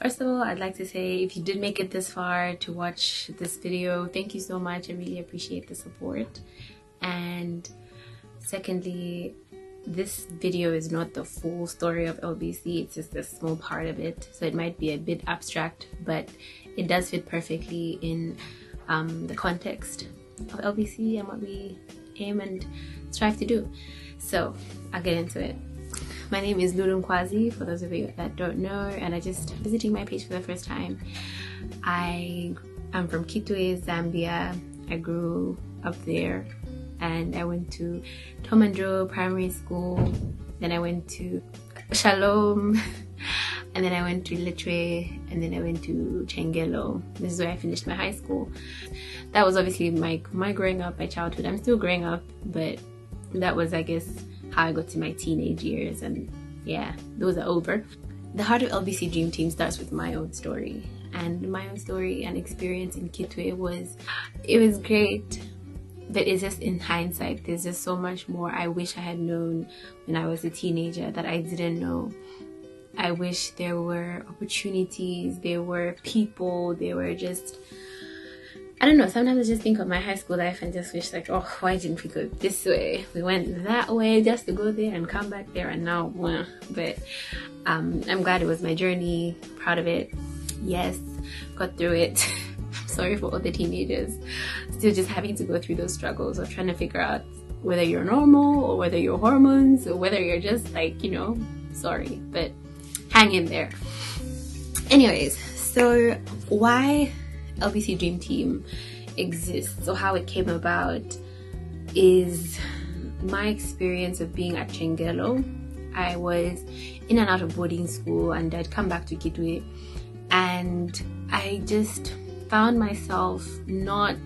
First of all, I'd like to say if you did make it this far to watch this video, thank you so much. I really appreciate the support. And secondly, this video is not the full story of LBC, it's just a small part of it. So it might be a bit abstract, but it does fit perfectly in the context of LBC and what we aim and strive to do. So I'll get into it. My name is Lulu, for those of you that don't know, and I just visiting my page for the first time. I'm from Kitwe, Zambia. I grew up there, and I went to Tomandro Primary School, then I went to Shalom, and then I went to Litwe, and then I went to Chengelo. This is where I finished my high school. That was obviously my growing up, my childhood. I'm still growing up, but that was, I guess, how I got to my teenage years, and yeah, those are over. The heart of LBC Dream Team starts with my own story, and my own story and experience in Kitwe was great, but it's just in hindsight, there's just so much more I wish I had known when I was a teenager that I didn't know. I wish there were opportunities, there were people, there were just, I don't know, sometimes I just think of my high school life and just wish like, oh, why didn't we go this way? We went that way just to go there and come back there, and now, but I'm glad it was my journey, proud of it. Yes, got through it. I'm sorry for all the teenagers still just having to go through those struggles of trying to figure out whether you're normal or whether you're hormones or whether you're just like, you know, sorry, but hang in there. Anyways, so why LBC Dream Team exists, or how it came about, is my experience of being at Chengelo. I was in and out of boarding school, and I'd come back to Kitwe, and I just found myself not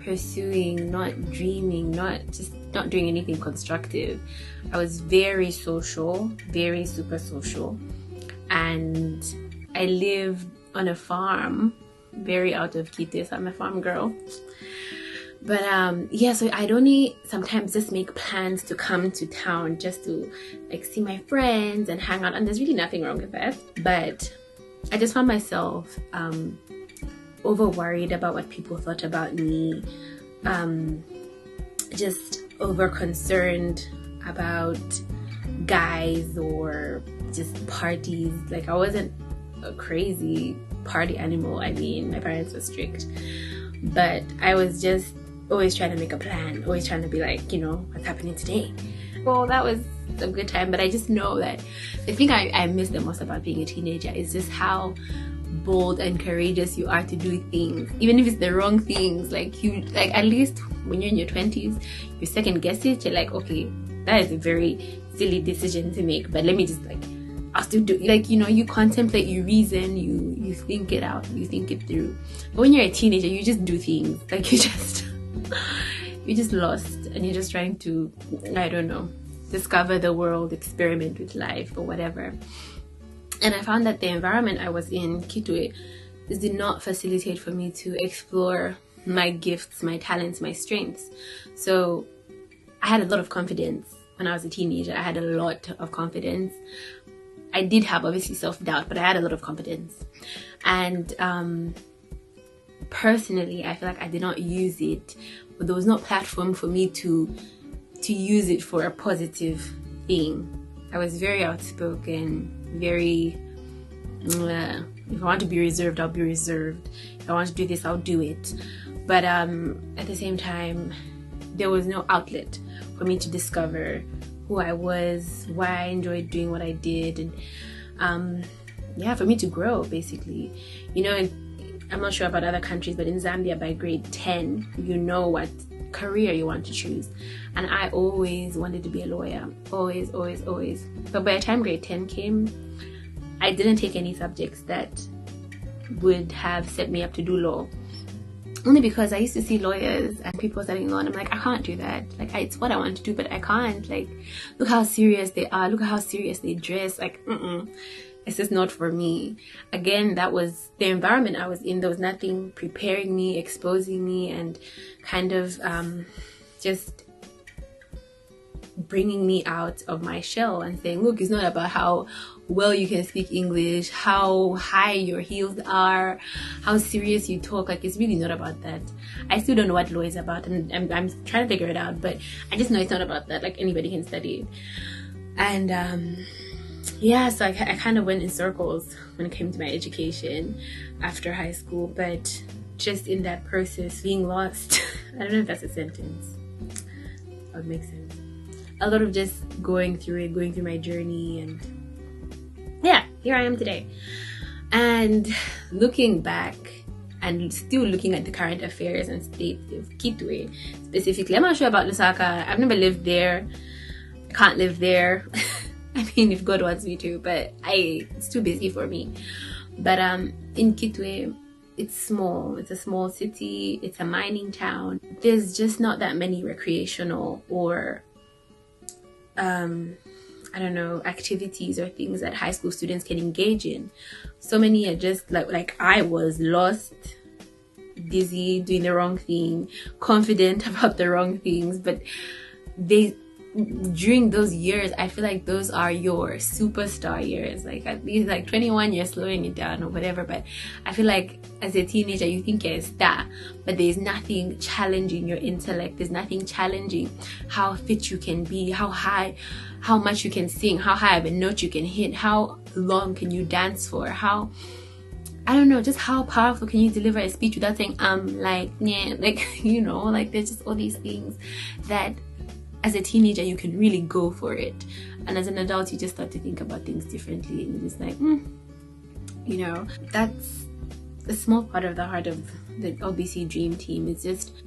pursuing, not dreaming, not doing anything constructive. I was very social, very super social, and I lived on a farm very out of Kitwe, so I'm a farm girl. But yeah, so I'd only sometimes just make plans to come to town just to like see my friends and hang out, and there's really nothing wrong with that, but I just found myself over worried about what people thought about me, just over concerned about guys or just parties. Like, I wasn't a crazy party animal. I mean, my parents were strict, but I was just always trying to make a plan, always trying to be like, you know, what's happening today? Well, that was a good time, but I just know that the thing I miss the most about being a teenager is just how bold and courageous you are to do things, even if it's the wrong things. Like, at least when you're in your 20s, you second guess it. You're like, okay, that is a very silly decision to make, but let me just like, I'll still do, like, you know, you contemplate, you reason, you think it out, you think it through. But when you're a teenager, you just do things, like you're just lost, and you're just trying to, I don't know, discover the world, experiment with life or whatever. And I found that the environment I was in, Kitwe, did not facilitate for me to explore my gifts, my talents, my strengths. So I had a lot of confidence when I was a teenager. I had a lot of confidence. I did have obviously self-doubt, but I had a lot of confidence. And personally, I feel like I did not use it, but there was no platform for me to use it for a positive thing. I was very outspoken, very, if I want to be reserved, I'll be reserved. If I want to do this, I'll do it. But at the same time, there was no outlet for me to discover who I was, why I enjoyed doing what I did, and yeah, for me to grow, basically. You know, I'm not sure about other countries, but in Zambia, by grade 10, you know what career you want to choose. And I always wanted to be a lawyer, always. But by the time grade 10 came, I didn't take any subjects that would have set me up to do law. Only because I used to see lawyers and people studying law, and I'm like, I can't do that. Like, it's what I want to do, but I can't. Like, look how serious they are. Look at how serious they dress. Like, it's just not for me. Again, that was the environment I was in. There was nothing preparing me, exposing me, and kind of just bringing me out of my shell and saying, look, it's not about how well you can speak English, how high your heels are, how serious you talk. Like, it's really not about that. I still don't know what law is about, and I'm trying to figure it out, but I just know it's not about that. Like, anybody can study it. And yeah, so I kind of went in circles when it came to my education after high school, but just in that process, being lost, I don't know if that's a sentence. That would make sense. A lot of just going through my journey, and yeah, here I am today. And looking back and still looking at the current affairs and state of Kitwe specifically, I'm not sure about Lusaka. I've never lived there. I can't live there. I mean, if God wants me to, but it's too busy for me. But in Kitwe, it's small. It's a small city. It's a mining town. There's just not that many recreational or I don't know, activities or things that high school students can engage in. So many are just like I was lost, busy, doing the wrong thing, confident about the wrong things. But during those years, I feel like those are your superstar years. Like at least like 21, you're slowing it down or whatever. But I feel like as a teenager, you think you're a star, but there's nothing challenging your intellect. There's nothing challenging how fit you can be, how much you can sing, how high of a note you can hit, how long can you dance for, I don't know, just how powerful can you deliver a speech without saying like, yeah, like, you know, like there's just all these things that as a teenager you can really go for it, and as an adult you just start to think about things differently, and you're just like, you know, that's a small part of the heart of the LBC Dream Team. It's just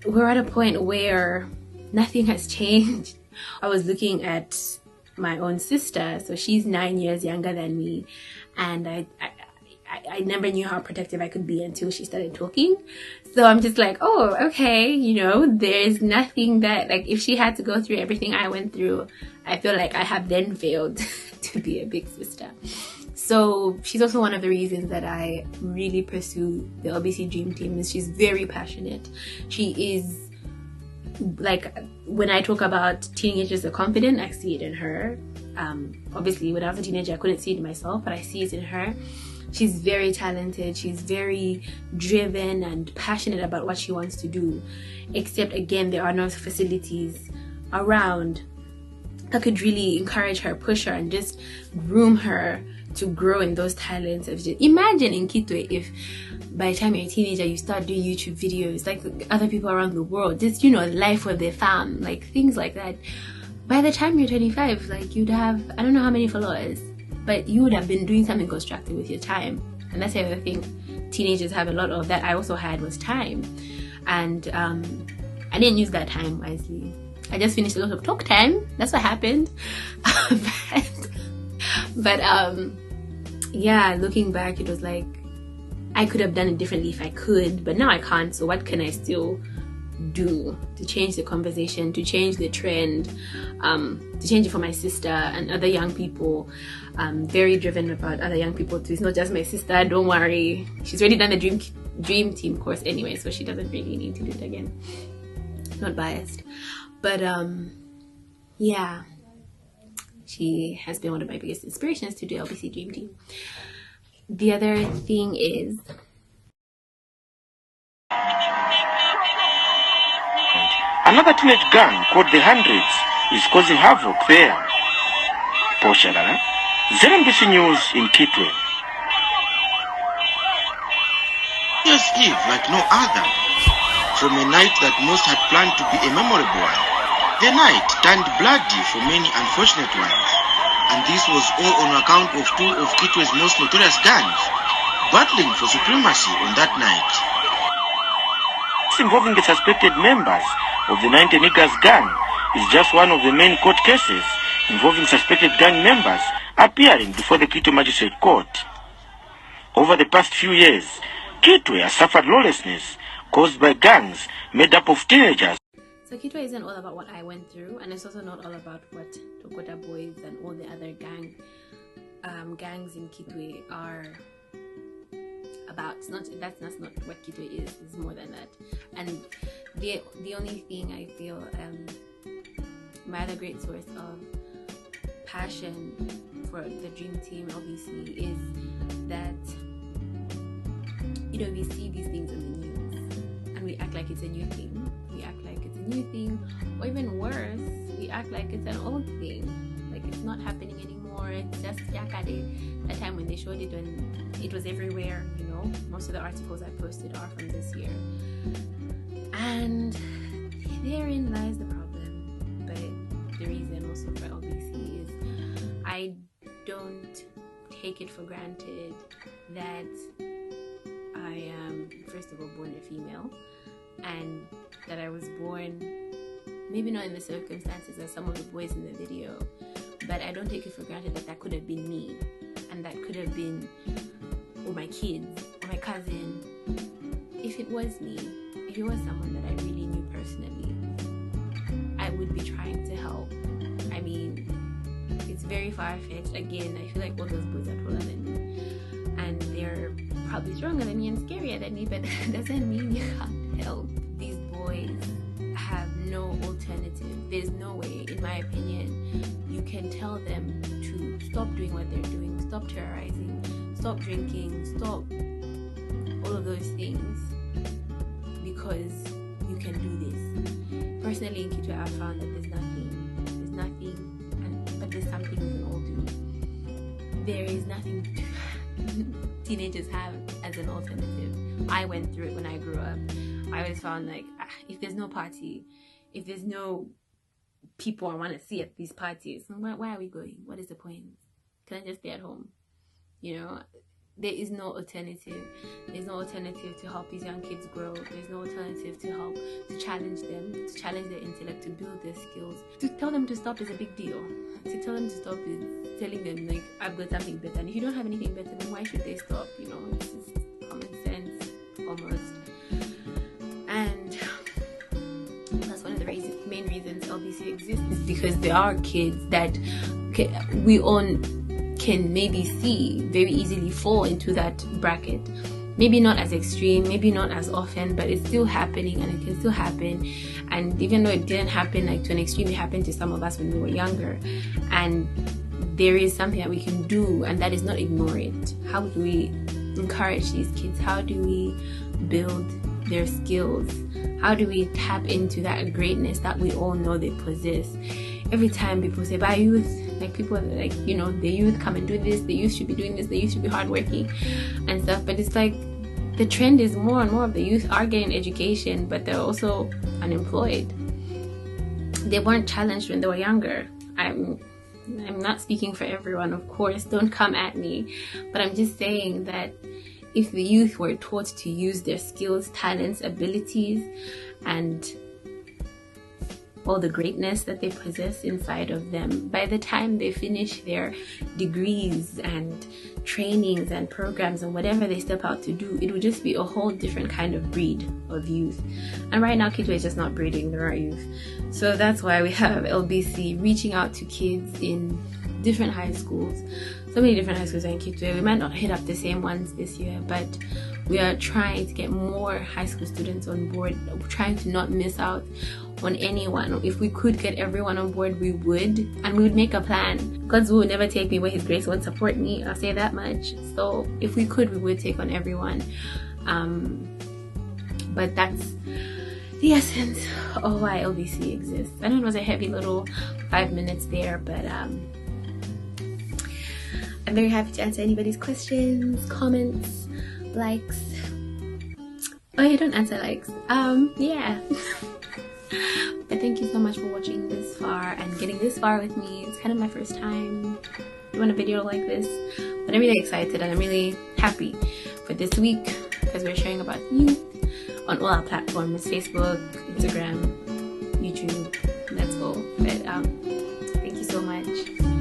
we're at a point where nothing has changed. I was looking at my own sister, so she's 9 years younger than me, and I never knew how protective I could be until she started talking. So I'm just like, oh, okay, you know, there's nothing that, like, if she had to go through everything I went through, I feel like I have then failed to be a big sister. So she's also one of the reasons that I really pursue the LBC Dream Team. Is she's very passionate. She is, like, when I talk about teenagers are confident, I see it in her. Obviously, when I was a teenager, I couldn't see it in myself, but I see it in her. She's very talented. She's very driven and passionate about what she wants to do. Except, again, there are no facilities around that could really encourage her, push her, and just groom her to grow in those talents. Imagine in Kitwe, if by the time you're a teenager you start doing YouTube videos like other people around the world, just, you know, life of the fam, like things like that. By the time you're 25, like, you'd have, I don't know how many followers, but you would have been doing something constructive with your time. And that's the other thing teenagers have a lot of, that I also had, was time. And I didn't use that time wisely. I just finished a lot of talk time. That's what happened. but yeah, looking back, it was like I could have done it differently if I could, but now I can't. So what can I still do to change the conversation, to change the trend, to change it for my sister and other young people? I'm very driven about other young people too. It's not just my sister, don't worry. She's already done the Dream Team course anyway, so she doesn't really need to do it again. Not biased. But yeah, she has been one of my biggest inspirations to do LBC Dream Team. The other thing is, another teenage gang called the Hundreds is causing havoc there. Poshalala, LBC News in Kitwe. Yes, Eve, like no other. From a night that most had planned to be a memorable one, the night turned bloody for many unfortunate ones. And this was all on account of two of Kitwe's most notorious gangs battling for supremacy on that night. Involving the suspected members of the 90 Niggas gang is just one of the main court cases involving suspected gang members appearing before the Kitwe Magistrate Court. Over the past few years, Kitwe has suffered lawlessness caused by gangs made up of teenagers. So Kitwe isn't all about what I went through, and it's also not all about what Tokota Boys and all the other gangs in Kitwe are about. That's not what Kitwe is. It's more than that. And the only thing I feel my other great source of passion for the Dream Team LBC is that, you know, we see these things in the news and we act like it's a new thing. We act like it's a new thing, or even worse, we act like it's an old thing, like it's not happening anymore. It's just Yakade, that time when they showed it, when it was everywhere, you know. Most of the articles I posted are from this year, and therein lies the problem. But the reason also for LBC is I don't take it for granted that I am, first of all, born a female, and that I was born maybe not in the circumstances as some of the boys in the video, but I don't take it for granted that that could have been me, and that could have been, or my kids, or my cousin. If it was me, if it was someone that I really knew personally, I would be trying to help. I mean, it's very far-fetched. Again, I feel like all those boys are taller than me, and they're probably stronger than me and scarier than me, but that doesn't mean you can't help. These boys have no alternative. There's no way, in my opinion, you can tell them to stop doing what they're doing, stop terrorizing, stop drinking, stop all of those things, because you can do this. Personally, in Kitwe, I've found that there's nothing, but there's something we can all do. There is nothing teenagers have as an alternative. I went through it when I grew up. I always found like, if there's no party, if there's no people I want to see at these parties, why are we going? What is the point? Can I just stay at home? You know, there is no alternative. There's no alternative to help these young kids grow. There's no alternative to help, to challenge them, to challenge their intellect, to build their skills. To tell them to stop is a big deal. To tell them to stop is telling them, like, I've got something better. And if you don't have anything better, then why should they stop? You know, it's just common sense, almost. And that's one of the main reasons LBC exists, is because there are kids that we all can maybe see very easily fall into that bracket. Maybe not as extreme, maybe not as often, but it's still happening, and it can still happen. And even though it didn't happen like to an extreme, it happened to some of us when we were younger. And there is something that we can do, and that is not ignore it. How do we encourage these kids? How do we build their skills? How do we tap into that greatness that we all know they possess? Every time people say, "By youth," like people like, you know, the youth come and do this, the youth should be doing this, the youth should be hardworking and stuff. But it's like the trend is more and more of the youth are getting education, but they're also unemployed. They weren't challenged when they were younger. I'm not speaking for everyone, of course, don't come at me, but I'm just saying that if the youth were taught to use their skills, talents, abilities, and all the greatness that they possess inside of them, by the time they finish their degrees and trainings and programs and whatever they step out to do, it would just be a whole different kind of breed of youth. And right now, Kitwe is just not breeding the right youth. So that's why we have LBC reaching out to kids in different high schools. So many different high schools in Kitwe. We might not hit up the same ones this year, but we are trying to get more high school students on board. We're trying to not miss out on anyone. If we could get everyone on board, we would, and we would make a plan. God's will never take me where His grace won't support me, I'll say that much. So if we could, we would take on everyone. But that's the essence of why LBC exists. I know it was a heavy little 5 minutes there, but I'm very happy to answer anybody's questions, comments, likes. Oh, you don't answer likes. Yeah. But thank you so much for watching this far and getting this far with me. It's kind of my first time doing a video like this, but I'm really excited and I'm really happy for this week because we're sharing about youth on all our platforms: Facebook, Instagram, YouTube. That's all. But thank you so much.